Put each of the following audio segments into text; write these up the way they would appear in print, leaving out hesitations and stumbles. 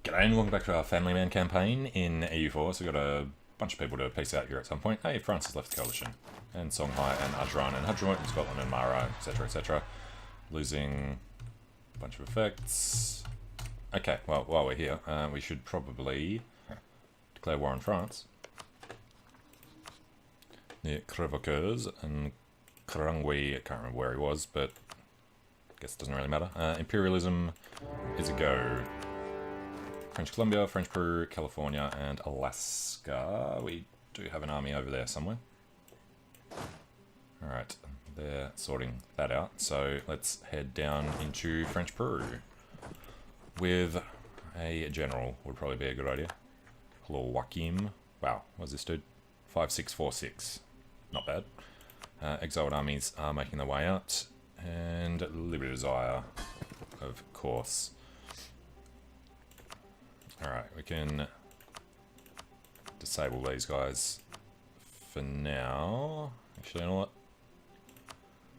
G'day and welcome back to our Family Man campaign in EU4. So we've got a bunch of people to piece out here at some point. Hey, France has left the coalition. And Songhai and Ajran and Hadramut and Scotland and Mara, etc, etc. Losing a bunch of effects. Okay, well, while we're here, we should probably declare war on France. The Crevoqueurs and Krangwi, I can't remember where he was, but I guess it doesn't really matter. Imperialism is a go. French Columbia, French Peru, California, and Alaska. We do have an army over there somewhere. Alright, they're sorting that out. So let's head down into French Peru. With a general would probably be a good idea. Hello, Joachim. Wow, what's this dude? 5646. Not bad. Exiled armies are making their way out. And Liberty Desire, of course. Alright, we can disable these guys for now. Actually, you know what?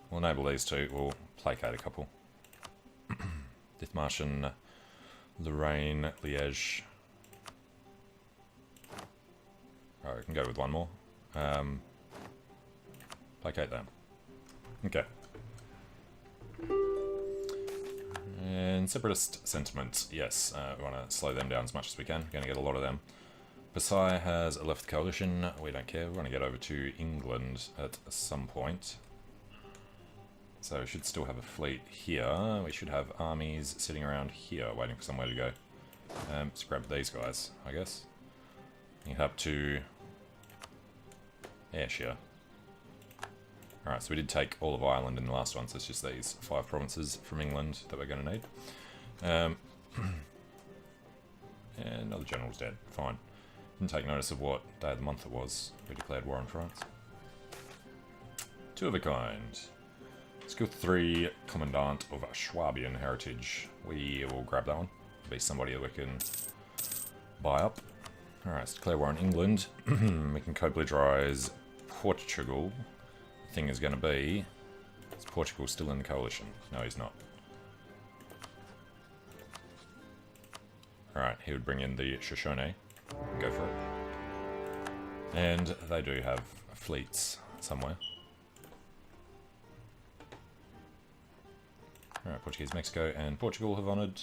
We'll enable these two. We'll placate a couple. Dithmarschen, Lorraine, Liège. Alright, we can go with one more. Placate them. Okay. And separatist sentiment, yes, we want to slow them down as much as we can. We're going to get a lot of them. Versailles has left the coalition. We don't care. We want to get over to England at some point. So we should still have a fleet here. We should have armies sitting around here waiting for somewhere to go. Let's grab these guys, I guess. You have to Ayrshire. Alright, so we did take all of Ireland in the last one, so it's just these 5 provinces from England that we're going to need. And another general's dead. Fine. Didn't take notice of what day of the month it was. We declared war on France. 2 of a kind. Skill 3, Commandant of Swabian Heritage. We will grab that one. Be somebody that we can buy up. Alright, let's declare war on England. We can co-belligerize Portugal. Thing is going to be, is Portugal still in the coalition? No, he's not. Alright, he would bring in the Shoshone. Go for it. And they do have fleets somewhere. Alright, Portuguese, Mexico, and Portugal have honoured.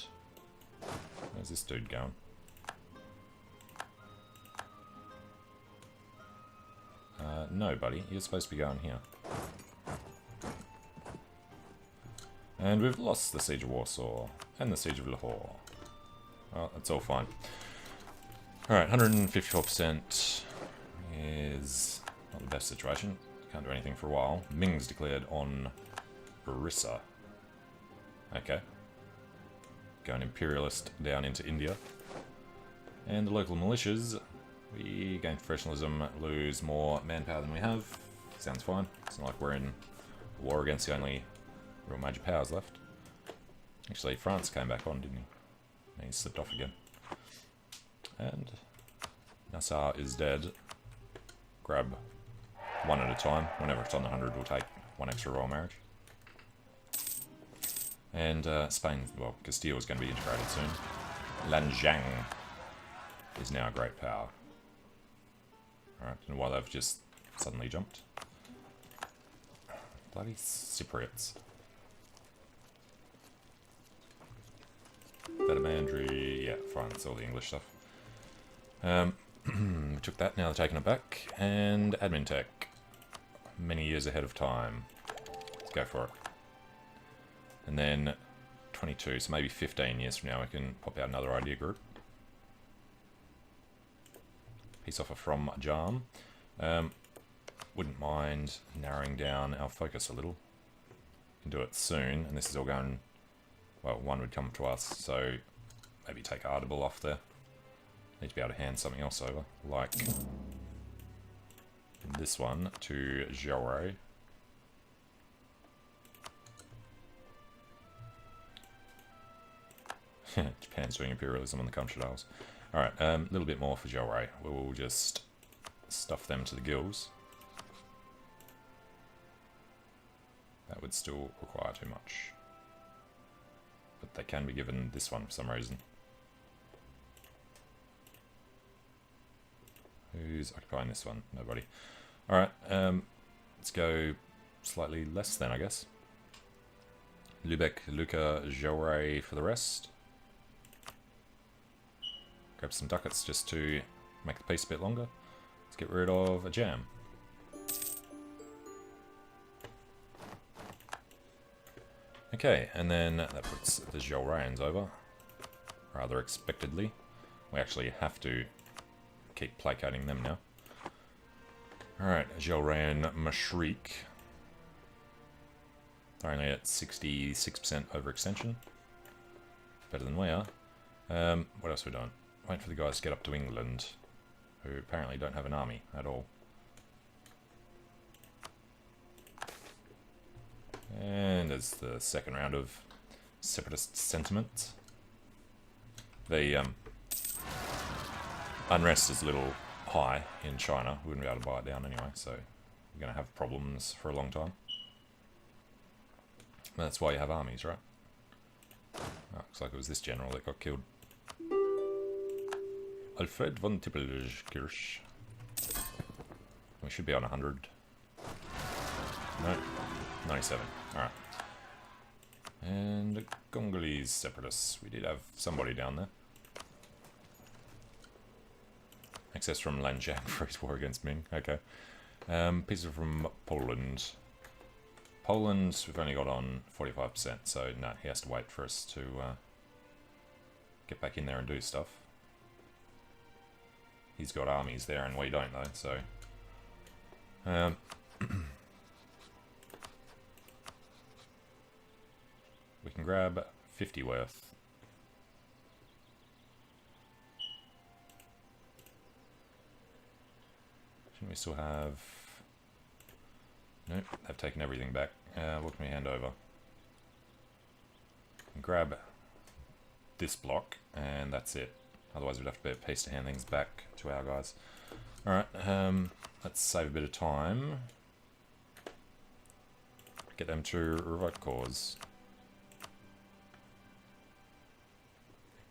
Where's this dude going? No, buddy. You're supposed to be going here. And we've lost the Siege of Warsaw. And the Siege of Lahore. Well, that's all fine. Alright, 154% is not the best situation. Can't do anything for a while. Ming's declared on Orissa. Okay. Going imperialist down into India. And the local militias... We gain professionalism, lose more manpower than we have. Sounds fine. It's not like we're in war against the only real major powers left. Actually, France came back on, didn't he? And he slipped off again. And Nassau is dead. Grab one at a time. Whenever it's on the 100, we'll take one extra royal marriage. And Spain, well, Castile is going to be integrated soon. Lanjiang is now a great power. Alright, and why they've just suddenly jumped. Bloody Cypriots. Badamandry, yeah, fine, it's all the English stuff. We took that, now they're taking it back. And admin tech. Many years ahead of time. Let's go for it. And then 22, so maybe 15 years from now we can pop out another idea group. Peace offer from Jam. Wouldn't mind narrowing down our focus a little. Can do it soon, and this is all going... Well, one would come to us, so maybe take Ardabil off there. Need to be able to hand something else over, like this one to Jaure. Japan's doing imperialism on the Kamchadals. Alright, a little bit more for Jaure. We'll just stuff them to the gills. That would still require too much. But they can be given this one for some reason. Who's occupying this one? Nobody. Alright, let's go slightly less then, I guess. Lübeck, Lucca, Jaure for the rest. Grab some ducats just to make the piece a bit longer. Let's get rid of a jam. Okay, and then that puts the Jaureans over, rather expectedly. We actually have to keep placating them now. Alright, Jaurean Mashriq. They're only at 66% overextension. Better than we are. What else are we doing? Waiting for the guys to get up to England, who apparently don't have an army at all. And as the second round of separatist sentiment. The unrest is a little high in China. We wouldn't be able to buy it down anyway, so we're going to have problems for a long time. That's why you have armies, right? Oh, looks like it was this general that got killed. Alfred von Tippelkirch. We should be on 100. No, 97. Alright. And the Congolese separatists. We did have somebody down there. Access from Lanjiang for his war against Ming. Okay. Pieces from Poland. Poland, we've only got on 45%, so no, he has to wait for us to get back in there and do stuff. He's got armies there and we don't though, so... we can grab 50 worth. Shouldn't we still have... Nope, they've taken everything back. What can we hand over? Grab this block, and that's it. Otherwise we'd have to be at peace to hand things back to our guys. Alright, let's save a bit of time. Get them to revoke cause.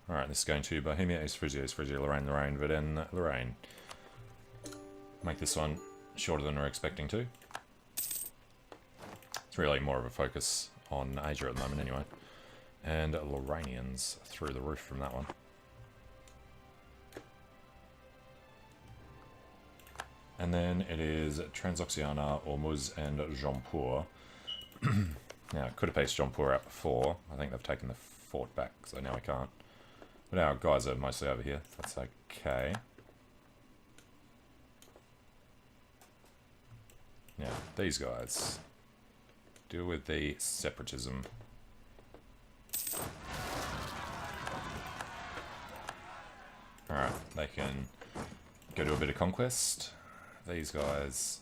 Alright, this is going to Bohemia, East Frisia, Lorraine, Verdun, Lorraine. Make this one shorter than we're expecting to. It's really more of a focus on Asia at the moment anyway. And Lorrainians through the roof from that one. And then it is Transoxiana, Ormuz, and Jampur. Now, could have paced Jampur out before. I think they've taken the fort back, so now we can't. But our guys are mostly over here. That's okay. Now, these guys. Deal with the separatism. Alright, they can go do a bit of conquest. These guys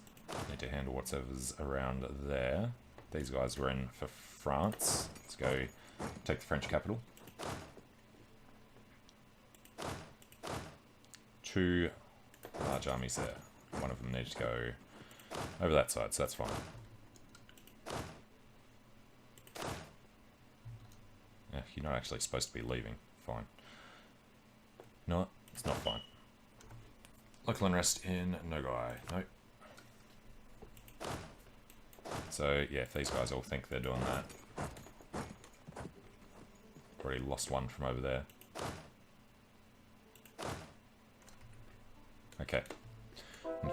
need to handle whatever's around there. These guys were in for France. Let's go take the French capital. 2 large armies there. One of them needs to go over that side, so that's fine. Yeah, you're not actually supposed to be leaving. Fine. No, it's not fine. Local unrest in Nogai. Nope. So, yeah, if these guys all think they're doing that. Already lost one from over there. Okay.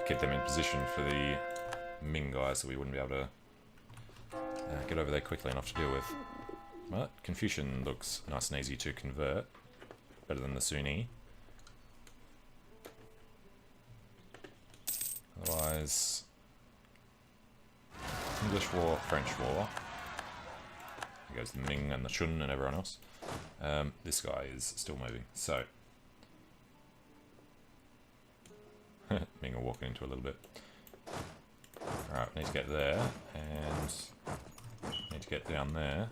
Keep them in position for the Ming guys so we wouldn't be able to get over there quickly enough to deal with. But Confucian looks nice and easy to convert. Better than the Sunni. Otherwise, English War, French War. Here goes the Ming and the Shun and everyone else. This guy is still moving, so... Ming are walking into a little bit. Alright, need to get there, and need to get down there.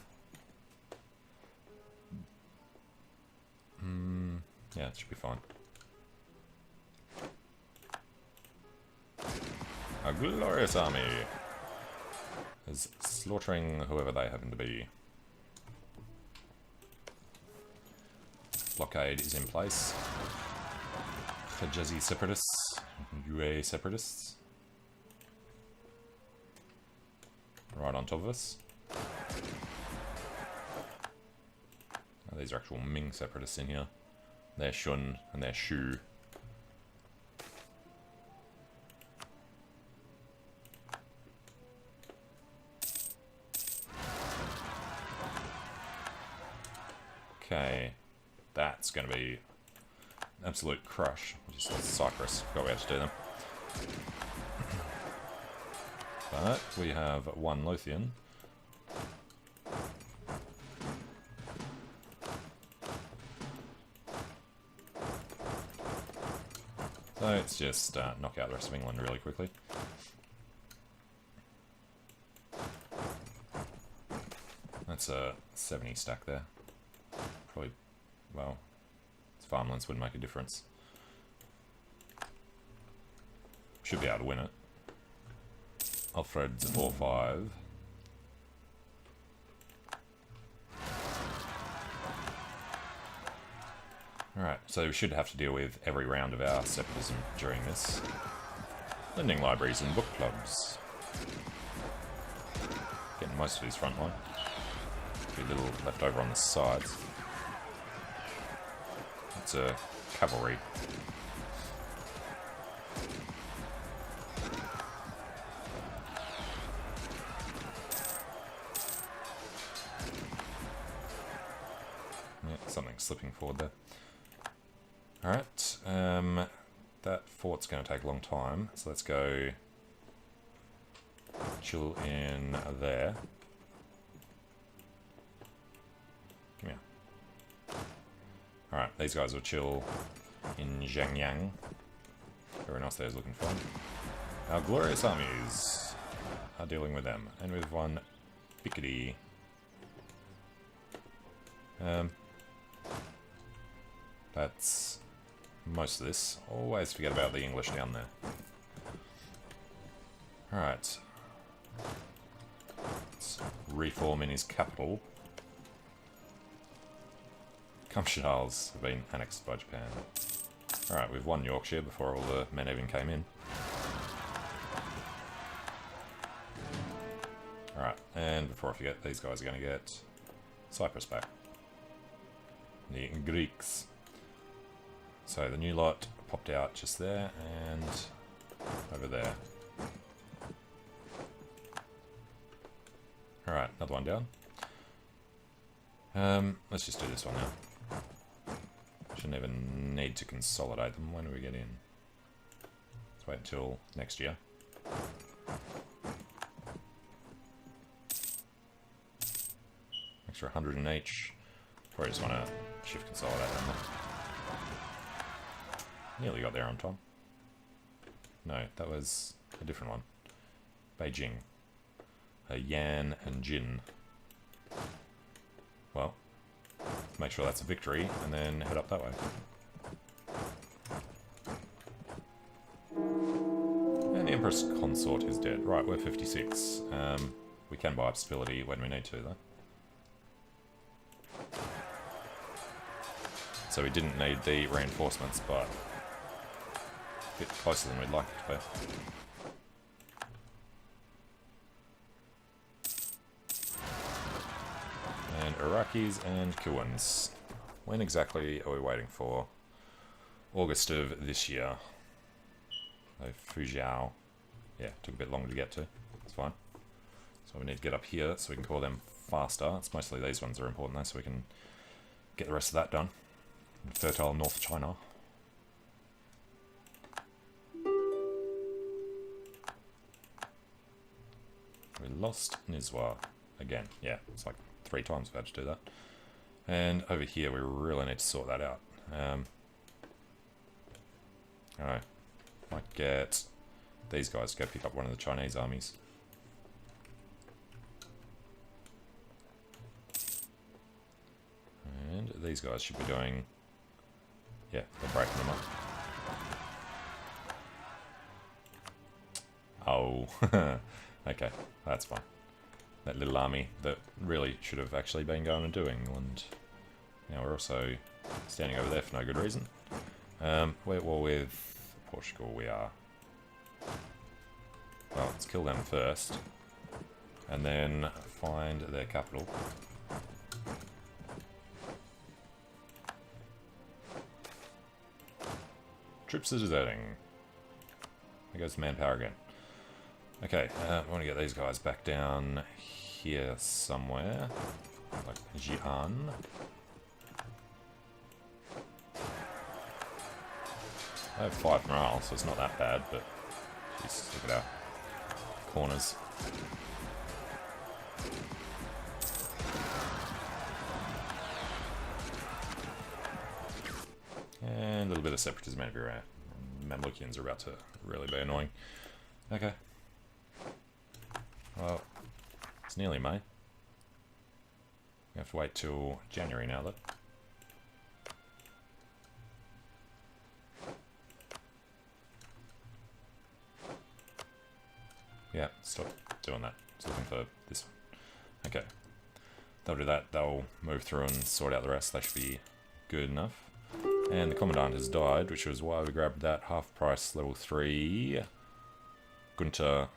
Yeah, it should be fine. A glorious army is slaughtering whoever they happen to be. Blockade is in place. Hijazi separatists UA separatists. Right on top of us. Oh, these are actual Ming separatists in here. They're Shun and they're Shu. Okay, that's going to be an absolute crush. Just Cyprus, forgot we had to do them. But we have one Lothian. So let's just knock out the rest of England really quickly. That's a 70 stack there. Probably, well, farmlands wouldn't make a difference. Should be able to win it. Alfred's 4-5. Alright, so we should have to deal with every round of our separatism during this. Lending libraries and book clubs. Getting most of his front line. A little left over on the sides. It's a cavalry. Yeah, something's slipping forward there. Alright, that fort's going to take a long time, so let's go chill in there. Come here. Alright, these guys will chill in Zhangyang. Everyone else there is looking fun. Our glorious armies are dealing with them, and with one Picardy. That's most of this. Always forget about the English down there. Alright. Let's reform in his capital. Kamshals have been annexed by Japan. Alright, we've won Yorkshire before all the men even came in. Alright, and before I forget, these guys are going to get Cyprus back. The Greeks. So the new lot popped out just there and over there. Alright, another one down. Let's just do this one now. Shouldn't even need to consolidate them. When do we get in? Let's wait until next year. Extra 100 in each. Probably just want to shift consolidate them. Nearly got there on time. No, that was a different one. Beijing. Yan and Jin. Well, make sure that's a victory, and then head up that way. And the Empress Consort is dead. Right, we're 56. We can buy up stability when we need to, though. So we didn't need the reinforcements, but a bit closer than we'd like it to be. And Iraqis and Kuans. When exactly are we waiting for? August of this year. So Fujiao. Yeah, took a bit longer to get to. It's fine. So we need to get up here so we can call them faster. It's mostly these ones that are important though, so we can get the rest of that done. Fertile North China. We lost Nizwa again. Yeah, it's like 3 times we've had to do that. And over here we really need to sort that out. Alright. Might get these guys to go pick up one of the Chinese armies. And these guys should be doing... Yeah, they're breaking them up. Oh, okay, that's fine. That little army that really should have actually been going and doing, and now we're also standing over there for no good reason. We're at war with Portugal, we are. Well, let's kill them first. And then find their capital. Troops are deserting. There goes the manpower again. Okay, I want to get these guys back down here somewhere. Like Jian. I have 5 morale, so it's not that bad, but jeez, look at our corners. And a little bit of separatism everywhere. Mamlukians are about to really be annoying. Okay. Well, it's nearly May. We have to wait till January now, though. Yeah, stop doing that. Just looking for this one. Okay. They'll do that. They'll move through and sort out the rest. They should be good enough. And the Commandant has died, which was why we grabbed that half-price level 3 Gunter.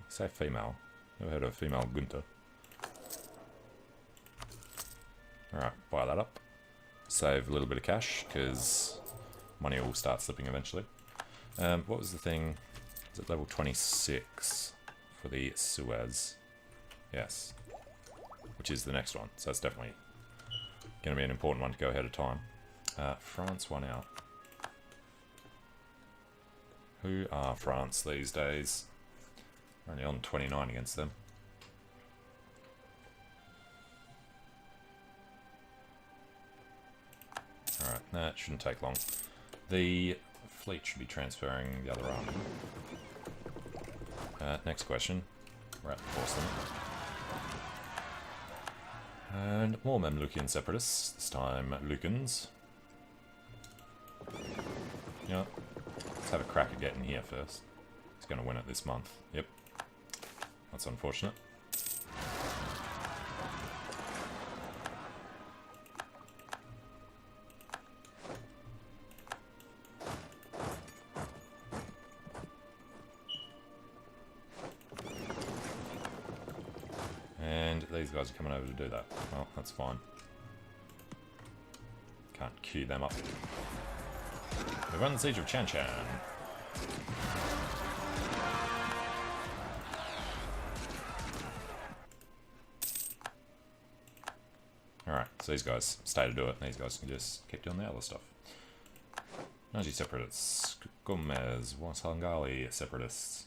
Say female. Never heard of a female Gunter. Alright, buy that up. Save a little bit of cash, because money will start slipping eventually. What was the thing? Is it level 26 for the Suez? Yes. Which is the next one, so that's definitely going to be an important one to go ahead of time. France won out. Who are France these days? We're only on 29 against them. Alright, that shouldn't take long. The fleet should be transferring the other army. Next question. We're at the force limit. And more Mamlukian separatists, this time Lukans. You know, let's have a crack at getting here first. He's going to win it this month. Yep. That's unfortunate. And these guys are coming over to do that. Well, that's fine. Can't queue them up. We run the siege of Chan Chan. Alright, so these guys stay to do it, and these guys can just keep doing the other stuff. Nazi separatists, Gomez, Wasangali separatists.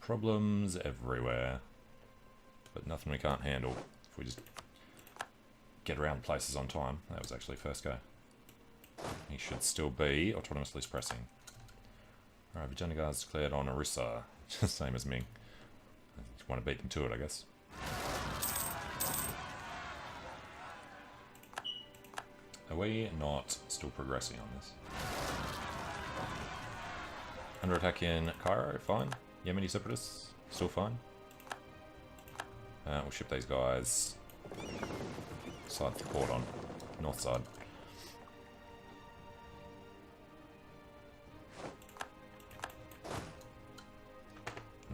Problems everywhere. But nothing we can't handle if we just get around places on time. That was actually first go. He should still be autonomously suppressing. Alright, Vijayanagar's declared on Orissa. Same as Ming. Just want to beat them to it, I guess. Are we not still progressing on this? Under attack in Cairo, fine. Yemeni separatists, still fine. We'll ship these guys side the port on, north side.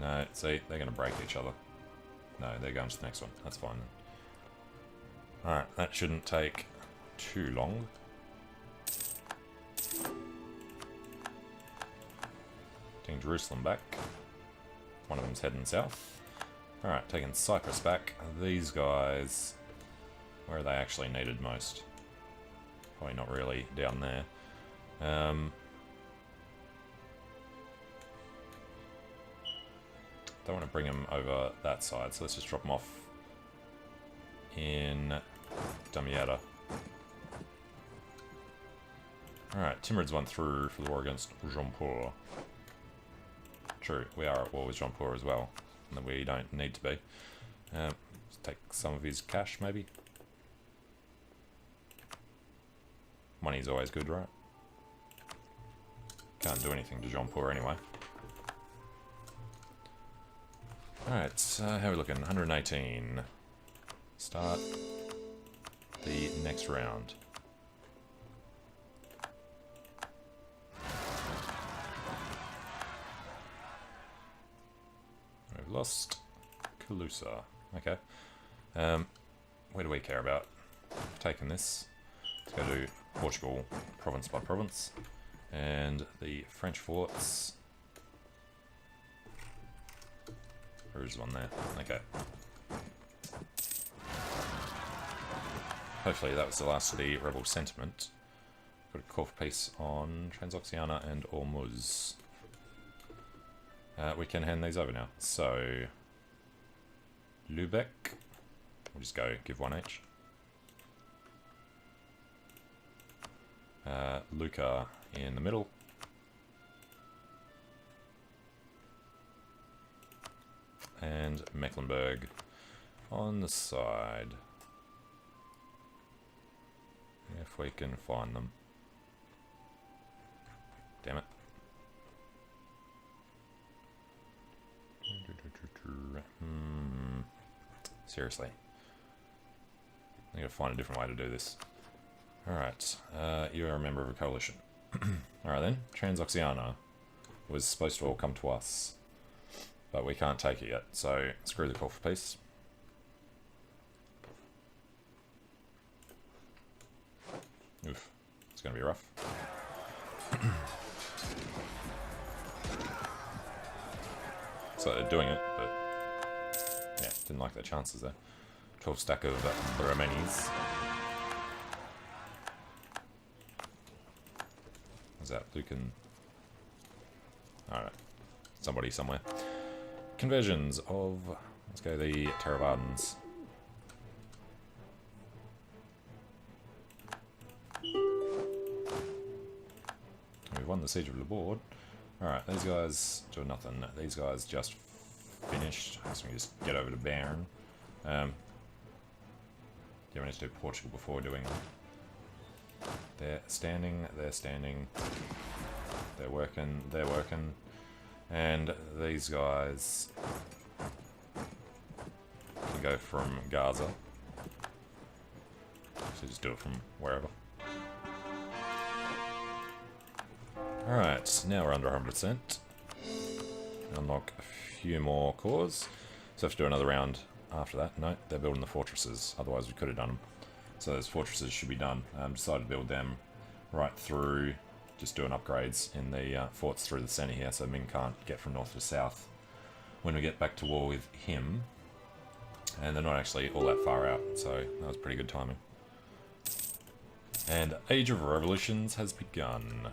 No, see, they're going to break each other. No, they're going to the next one. That's fine then. Alright, that shouldn't take too long. Taking Jerusalem back. One of them's heading south. Alright, taking Cyprus back. These guys, where are they actually needed most? Probably not really down there. Don't want to bring them over that side, so let's just drop them off in Damietta. Alright, Timurids went through for the war against Jaunpur. True, we are at war with Jaunpur as well, and we don't need to be. Let's take some of his cash, maybe. Money's always good, right? Can't do anything to Jaunpur anyway. Alright, how are we looking? 118. Start the next round. lost Kalusa. Okay. Where do we care about? I've taken this. Let's go to Portugal, province by province. And the French forts. There is one there. Okay. Hopefully that was the last of the rebel sentiment. Got a call for peace on Transoxiana and Ormuz. We can hand these over now. So, Lübeck. We'll just go give one each. Lucca in the middle. And Mecklenburg on the side. If we can find them. Damn it. Seriously. I gotta find a different way to do this. Alright, you're a member of a coalition. Alright then, Transoxiana was supposed to all come to us. But we can't take it yet, so screw the call for peace. Oof, it's gonna be rough. So they're doing it, but yeah, didn't like their chances there. 12 stack of Brahmanis. Is that Lucan? Alright, somebody somewhere. Conversions of, let's go the Theravadans. We've won the Siege of Laborde. Alright, these guys do nothing. These guys just finished. So we just get over to Bern. Yeah, we need to do Portugal before doing that. They're standing, they're working, and these guys can go from Gaza. So just do it from wherever. Alright, now we're under 100%. Unlock a few more cores. So have to do another round after that. No, they're building the fortresses, otherwise we could have done them. So those fortresses should be done. Decided to build them right through, just doing upgrades in the forts through the centre here, so Ming can't get from north to south when we get back to war with him. And they're not actually all that far out, so that was pretty good timing. And Age of Revolutions has begun.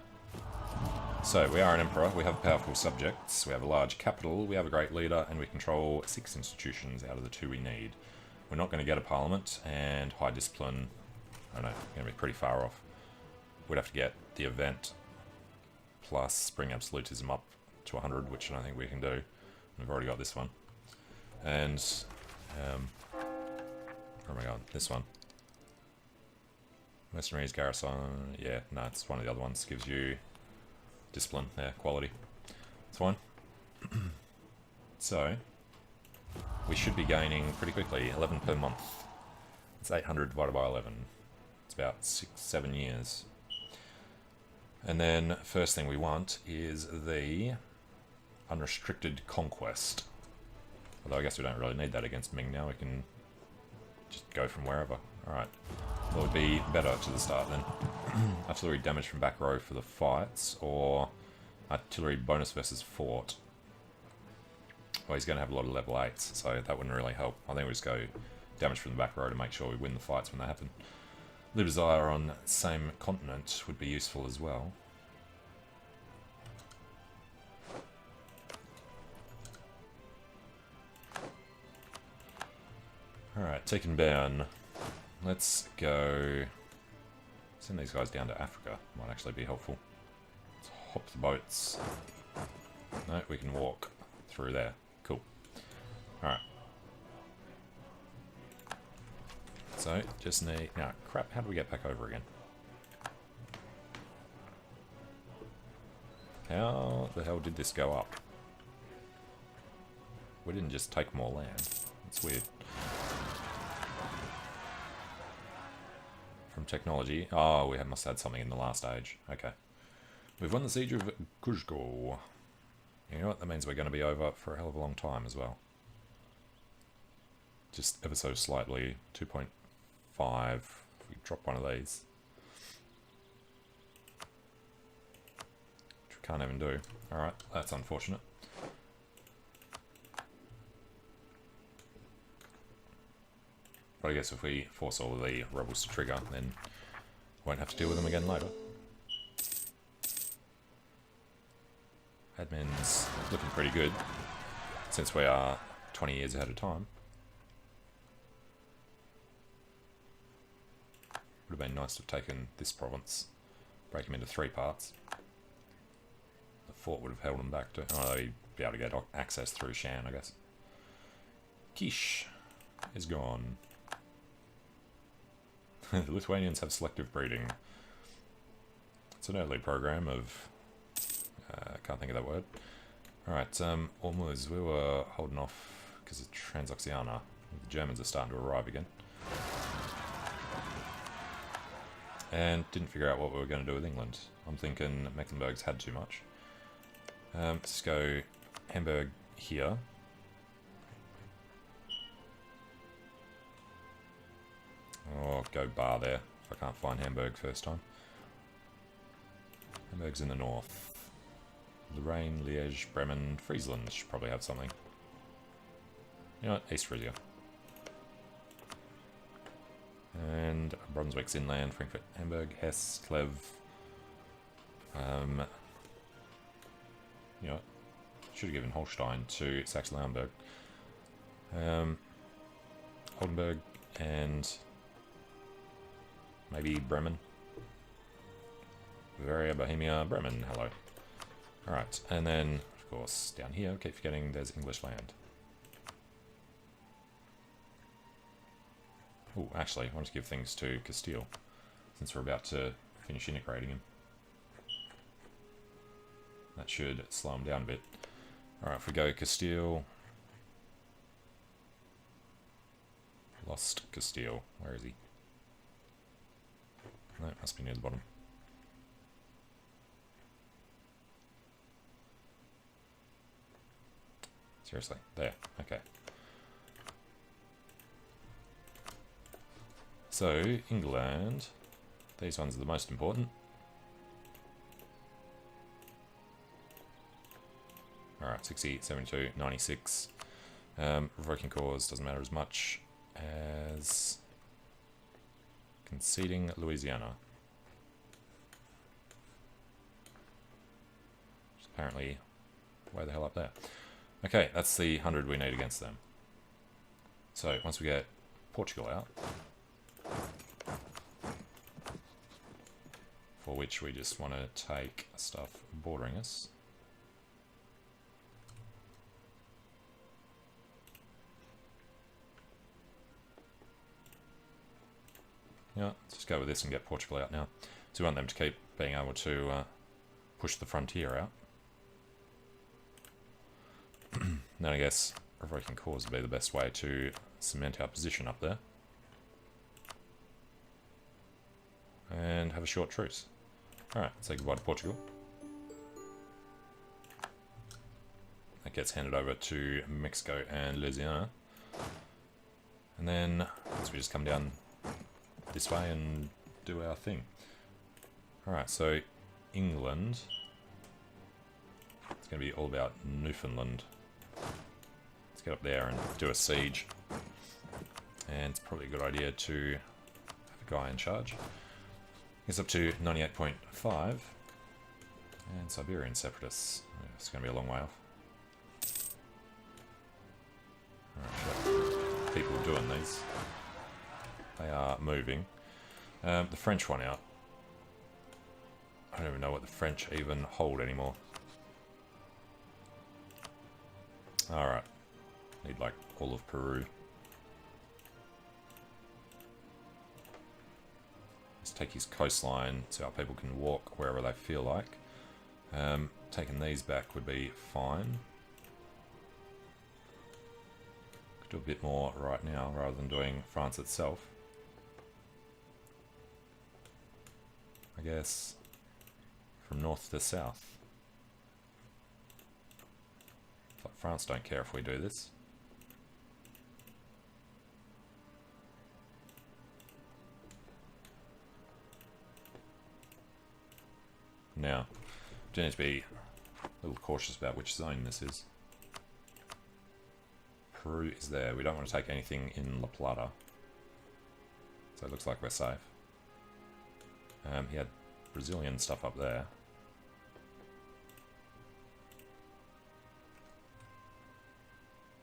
So, we are an emperor, we have powerful subjects, we have a large capital, we have a great leader, and we control 6 institutions out of the 2 we need. We're not going to get a parliament, and high discipline, I don't know, going to be pretty far off. We'd have to get the event, plus bring absolutism up to 100, which I don't think we can do. We've already got this one. And, where am I going? This one. Mercenaries, garrison, yeah, no, it's one of the other ones. Gives you discipline, yeah, quality. It's fine. So, we should be gaining pretty quickly, 11 per month. It's 800 divided by 11. It's about 6-7 years. And then, first thing we want is the unrestricted conquest. Although I guess we don't really need that against Ming now, we can just go from wherever. Alright. What would be better to the start then? Artillery damage from back row for the fights, or artillery bonus versus fort. Well, he's going to have a lot of level 8s, so that wouldn't really help. I think we just go damage from the back row to make sure we win the fights when they happen. Libizar on same continent would be useful as well. Alright, taking Bern. Let's go send these guys down to Africa. Might actually be helpful. Let's hop the boats. No, we can walk through there. Cool. Alright. So, just need... No, crap, how do we get back over again? How the hell did this go up? We didn't just take more land. It's weird. From technology. Oh, we must have had something in the last age. Okay. We've won the Siege of Kuzco. You know what? That means we're going to be over for a hell of a long time as well. just ever so slightly, 2.5. If we drop one of these, which we can't even do. Alright, that's unfortunate. But I guess if we force all of the rebels to trigger, then won't have to deal with them again later. Admin's looking pretty good, since we are 20 years ahead of time. Would have been nice to have taken this province, break them into 3 parts. The fort would have held them back to... Oh, they'd be able to get access through Shan, I guess. Quiche is gone. The Lithuanians have selective breeding. It's an early program of... I can't think of that word. Alright, Ormuz, we were holding off because of Transoxiana. The Germans are starting to arrive again. And didn't figure out what we were going to do with England. I'm thinking Mecklenburg's had too much. Let's go Hamburg here. Oh, go bar there, if I can't find Hamburg first time. Hamburg's in the north. Lorraine, Liège, Bremen, Friesland should probably have something. You know what, East Frisia. And Brunswick's inland, Frankfurt, Hamburg, Hesse, Clev. You know what, should have given Holstein to Saxe-Lauenburg. Oldenburg and maybe Bremen. Bavaria, Bohemia, Bremen, hello. Alright, and then, of course, down here, I keep forgetting there's English land. Oh, actually, I want to give things to Castile, since we're about to finish integrating him. That should slow him down a bit. Alright, if we go Castile... Lost Castile, where is he? No, it must be near the bottom. Seriously, there, okay. So, England, these ones are the most important. Alright, 60, 72, 96. Revoking cause doesn't matter as much as conceding Louisiana. Which is apparently way the hell up there. Okay, that's the 100 we need against them. So, once we get Portugal out, for which we just want to take stuff bordering us. Yeah, let's just go with this and get Portugal out now. So we want them to keep being able to push the frontier out. Then I guess revoking cause would be the best way to cement our position up there. And have a short truce. Alright, say goodbye to Portugal. That gets handed over to Mexico and Louisiana. And then, we just come down this way and do our thing. Alright, so England. It's going to be all about Newfoundland. Let's get up there and do a siege. And it's probably a good idea to have a guy in charge. It's up to 98.5. And Siberian separatists. It's going to be a long way off. Alright, people doing these. They are moving. The French one out. I don't even know what the French even hold anymore. Alright. Need like all of Peru. Let's take his coastline so our people can walk wherever they feel like. Taking these back would be fine. Could do a bit more right now rather than doing France itself. I guess from north to south. Like France don't care if we do this. now. Do need to be a little cautious about which zone this is. Peru is there. We don't want to take anything in La Plata. So it looks like we're safe. He had Brazilian stuff up there.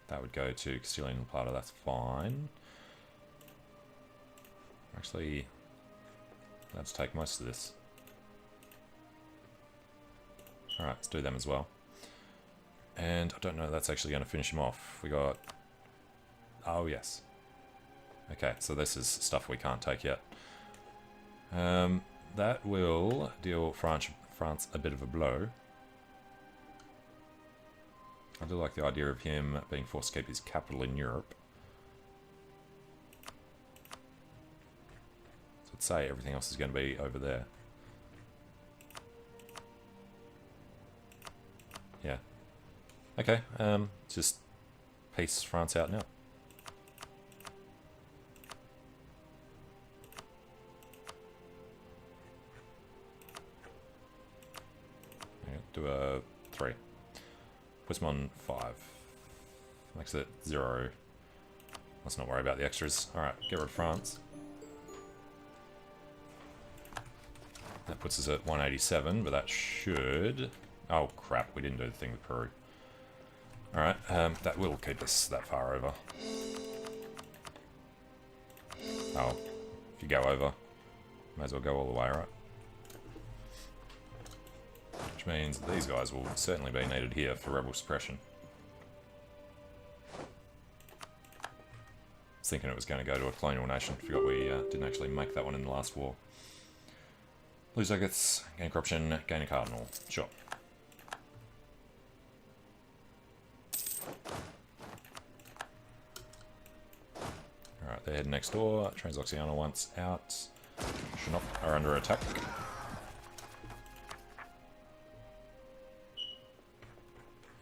That would go to Castilian La Plata, that's fine. Actually, let's take most of this. Alright, let's do them as well. And I don't know, that's actually going to finish him off. We got... Oh, yes. Okay, so this is stuff we can't take yet. That will deal France a bit of a blow. I do like the idea of him being forced to keep his capital in Europe. So I'd say everything else is going to be over there. Yeah. Okay, just peace France out now. Yeah, do a 3. Puts him on 5. Makes it 0. Let's not worry about the extras. Alright, get rid of France. That puts us at 187, but that should... Oh crap, we didn't do the thing with Peru. Alright, that will keep us that far over. Oh, if you go over, may as well go all the way, right? Which means these guys will certainly be needed here for rebel suppression. I was thinking it was going to go to a colonial nation. Forgot we didn't actually make that one in the last war. Lose agates, gain corruption, gain a cardinal. Sure. Alright, they're heading next door. Transoxiana once out. Shinnok are under attack.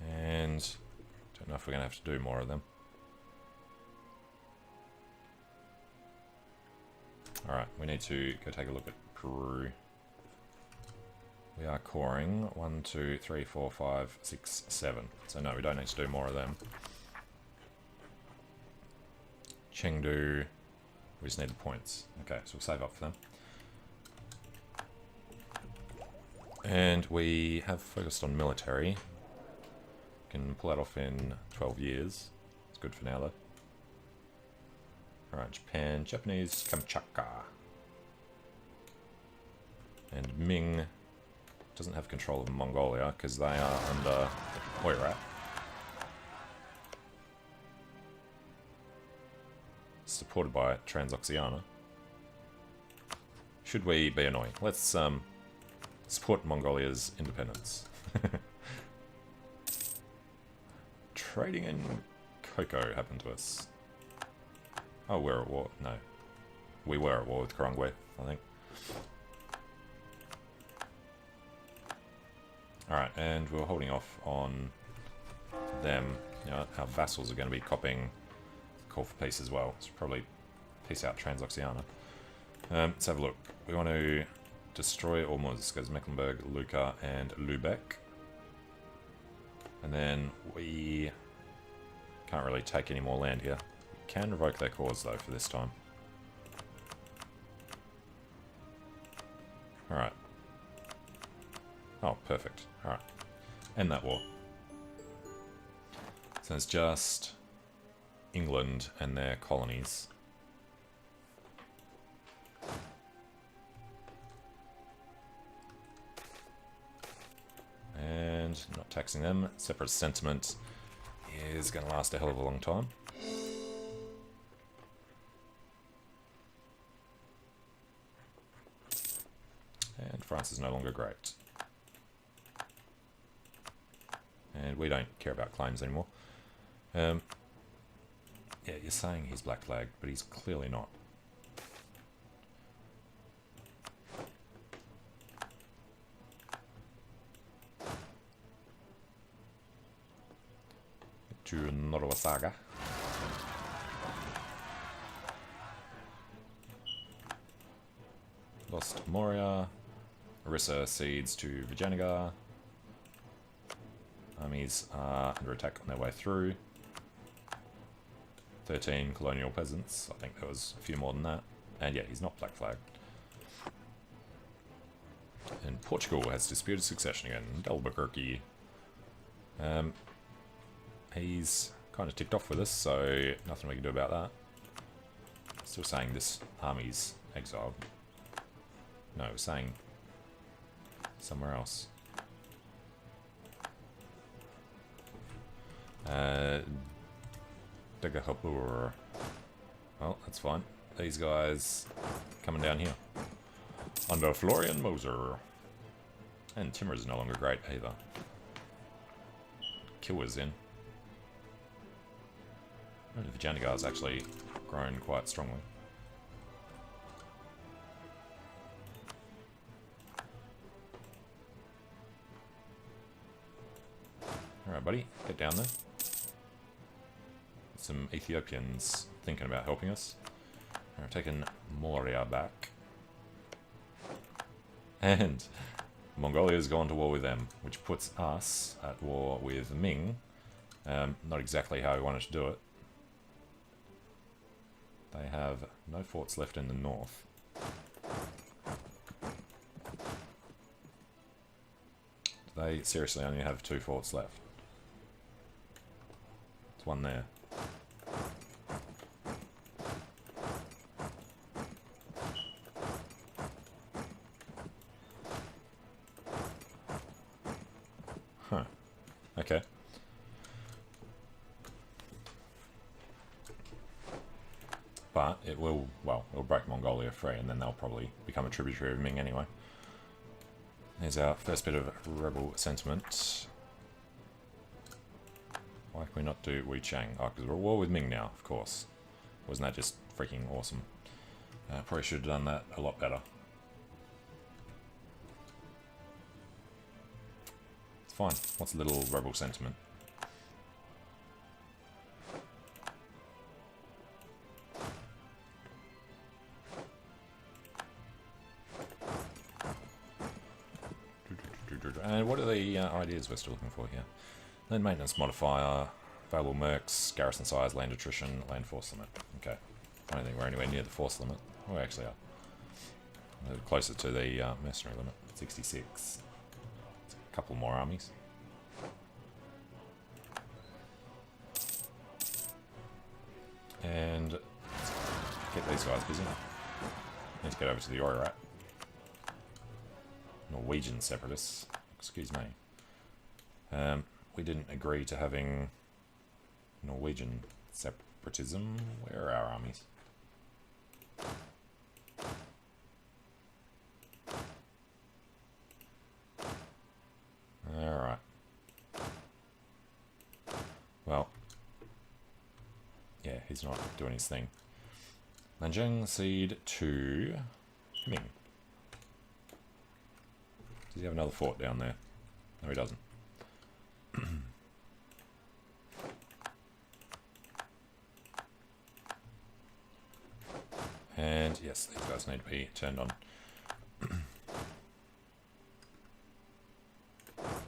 And don't know if we're going to have to do more of them. Alright, we need to go take a look at Peru. We are coring 1, 2, 3, 4, 5, 6, 7. So no, we don't need to do more of them. Chengdu, we just need the points. Okay, so we'll save up for them. And we have focused on military. Can pull that off in 12 years. It's good for now though. Alright, Japan, Japanese, Kamchatka. And Ming doesn't have control of Mongolia because they are under Oirat. Supported by Transoxiana. Should we be annoying? Let's support Mongolia's independence. Trading in cocoa happened to us. Oh, we're at war. No. We were at war with Karangwe, I think. Alright, and we're holding off on them. You know, our vassals are going to be copying the call for peace as well. So probably peace out Transoxiana. Let's have a look. We want to destroy Ormuz, goes Mecklenburg, Lucca, and Lübeck. And then we can't really take any more land here. We can revoke their cause though for this time. Alright. Oh, perfect. Alright. End that war. So it's just England and their colonies. And not taxing them. Separate sentiment is going to last a hell of a long time. And France is no longer great. And we don't care about claims anymore. Yeah, you're saying he's black flag, but he's clearly not. To Norosaga. Lost Moria. Orissa cedes to Vijayanagar. Armies are under attack on their way through. 13 colonial peasants. I think there was a few more than that. And yeah, he's not black flagged. And Portugal has disputed succession again. Albuquerque. He's kind of ticked off with us, so nothing we can do about that. Still saying this army's exiled. No, we're saying somewhere else. Degahapur. Well, that's fine. These guys coming down here. Under Florian Moser. And Timur is no longer great either. Killer's in. Vijayanagar's actually grown quite strongly. Alright, buddy, get down there. Some Ethiopians thinking about helping us. We're taking Moria back. And Mongolia's gone to war with them, which puts us at war with Ming. Not exactly how we wanted to do it. They have no forts left in the north. They seriously only have 2 forts left. There's one there. Huh. Okay. But it will, well, it'll break Mongolia free, and then they'll probably become a tributary of Ming anyway. Here's our first bit of rebel sentiment. Why can we not do Wuchang? Oh, because we're at war with Ming now, of course. Wasn't that just freaking awesome? Probably should have done that a lot better. It's fine. What's a little rebel sentiment? And what are the ideas we're still looking for here? Land maintenance modifier, available mercs, garrison size, land attrition, land force limit. Okay. I don't think we're anywhere near the force limit. Oh, we actually are. We're closer to the mercenary limit, 66. It's a couple more armies. And let's get these guys busy. Need to get over to the Oirat. Norwegian separatists. Excuse me. We didn't agree to having Norwegian separatism. Where are our armies? Alright. Well. Yeah, he's not doing his thing. Nanjing cede to Ming. Does he have another fort down there? No, he doesn't. And yes, these guys need to be turned on.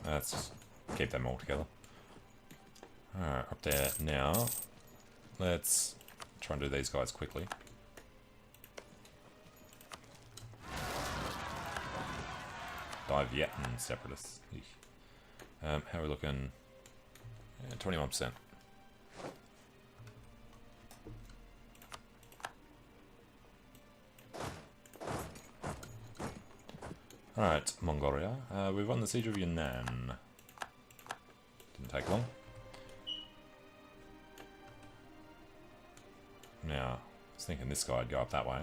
Let's just keep them all together. Alright, up there now. Let's try and do these guys quickly. Vietnam separatists. How are we looking? 21%. Alright, Mongolia. We've won the siege of Yunnan. Didn't take long. Now, I was thinking this guy would go up that way.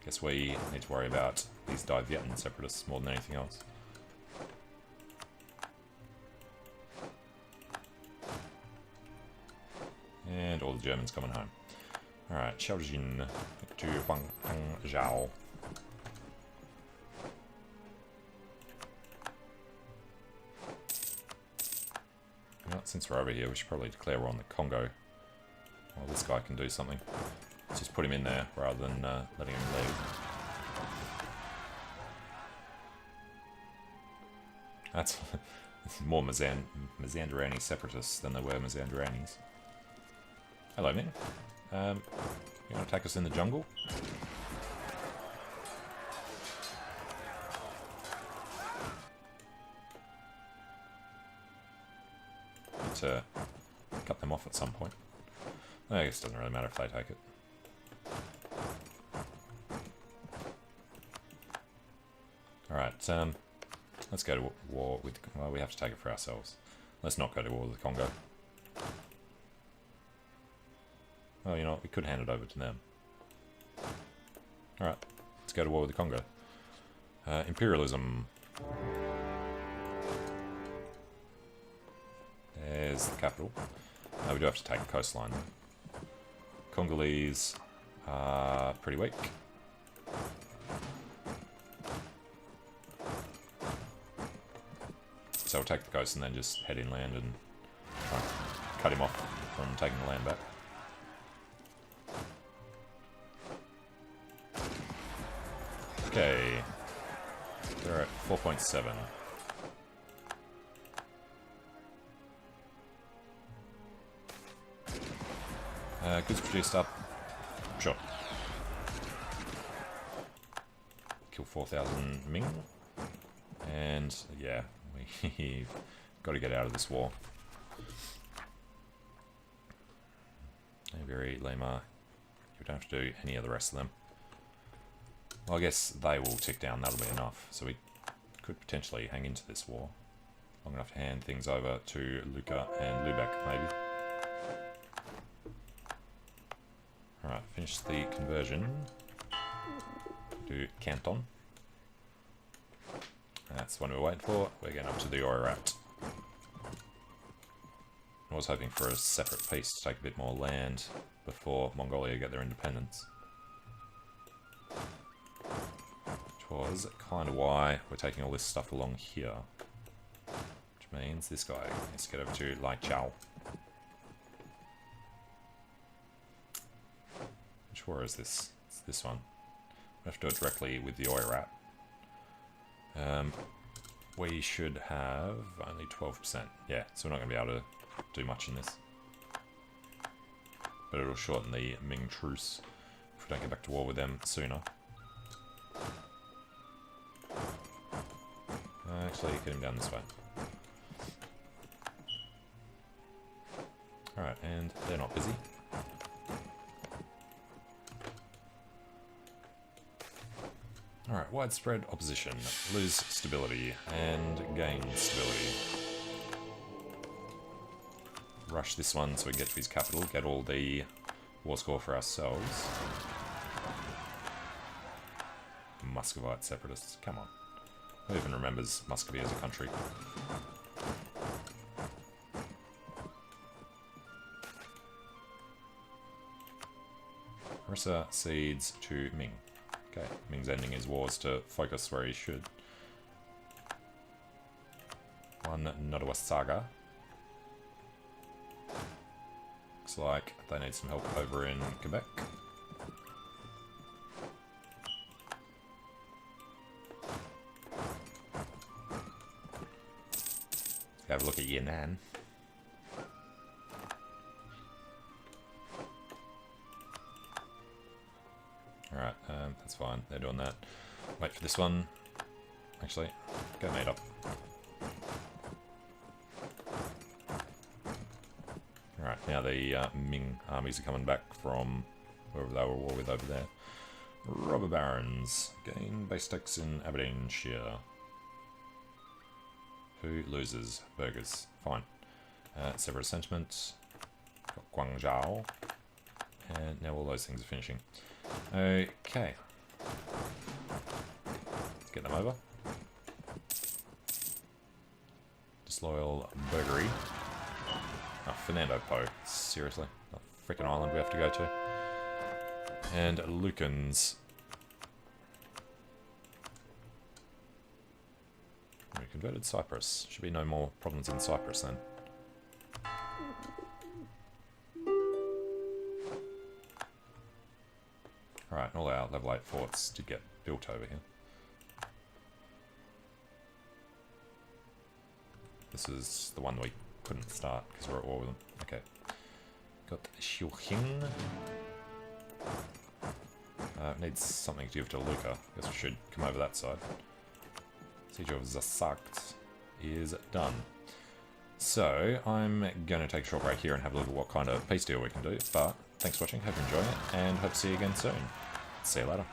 Guess we need to worry about these Vietnam separatists more than anything else. And all the Germans coming home. Alright, Xiaojin to Huangzhou. Well, since we're over here, we should probably declare war on the Congo. Well, this guy can do something. Let's just put him in there rather than letting him leave. That's more Mazandarani separatists than there were Mazandaranis. Hello, Ming. You want to take us in the jungle? Need to cut them off at some point. I guess it doesn't really matter if they take it. Alright, let's go to war with... Well, we have to take it for ourselves. Let's not go to war with the Congo. Well, you know what, we could hand it over to them. Alright, let's go to war with the Congo. Imperialism. There's the capital. We do have to take the coastline. Congolese are pretty weak. So we'll take the coast and then just head inland and try and cut him off from taking the land back. Okay, they're at 4.7. Goods produced up. Sure. Kill 4,000 Ming. And yeah, we've got to get out of this war. Very Lema. You don't have to do any of the rest of them. Well, I guess they will tick down, that'll be enough. So we could potentially hang into this war. Long enough to hand things over to Luca and Lubeck, maybe. Alright, finish the conversion to Canton. That's the one we're waiting for. We're getting up to the EUIV. I was hoping for a separate peace to take a bit more land before Mongolia get their independence. Which was kind of why we're taking all this stuff along here. Which means this guy needs to get over to Lai Chao. Which war is this? It's this one. We have to do it directly with the EUIV. We should have only 12%. Yeah, so we're not going to be able to do much in this. But it'll shorten the Ming truce if we don't get back to war with them sooner. Actually, get him down this way. Alright, and they're not busy. Alright, widespread opposition. Lose stability and gain stability. Rush this one so we can get to his capital, get all the war score for ourselves. Muscovite separatists, come on. Who even remembers Muscovy as a country? Orissa cedes to Ming. Okay, Ming's ending his wars to focus where he should. One Nodawa Saga. Looks like they need some help over in Quebec. Have a look at Yan'an. Alright, that's fine. They're doing that. Wait for this one. Actually, go mate up. Alright, now the Ming armies are coming back from wherever they were at war with over there. Robber Barons. Gain base stakes in Aberdeenshire. Who loses? Burgers. Fine. Separate sentiment. Got Guangzhou. And now all those things are finishing. Okay. Let's get them over. Disloyal Burgery. Oh, Fernando Po. Seriously? A freaking island we have to go to. And Lucans. We converted Cyprus. Should be no more problems in Cyprus then. Alright, all our level 8 forts did get built over here. This is the one we couldn't start because we're at war with them. Okay. Got Xiuqing. Needs something to give to Luca. Guess we should come over that side. Siege of Zasakt is done. So, I'm going to take a short break here and have a look at what kind of peace deal we can do. But, thanks for watching, hope you enjoy it, and hope to see you again soon. See you later.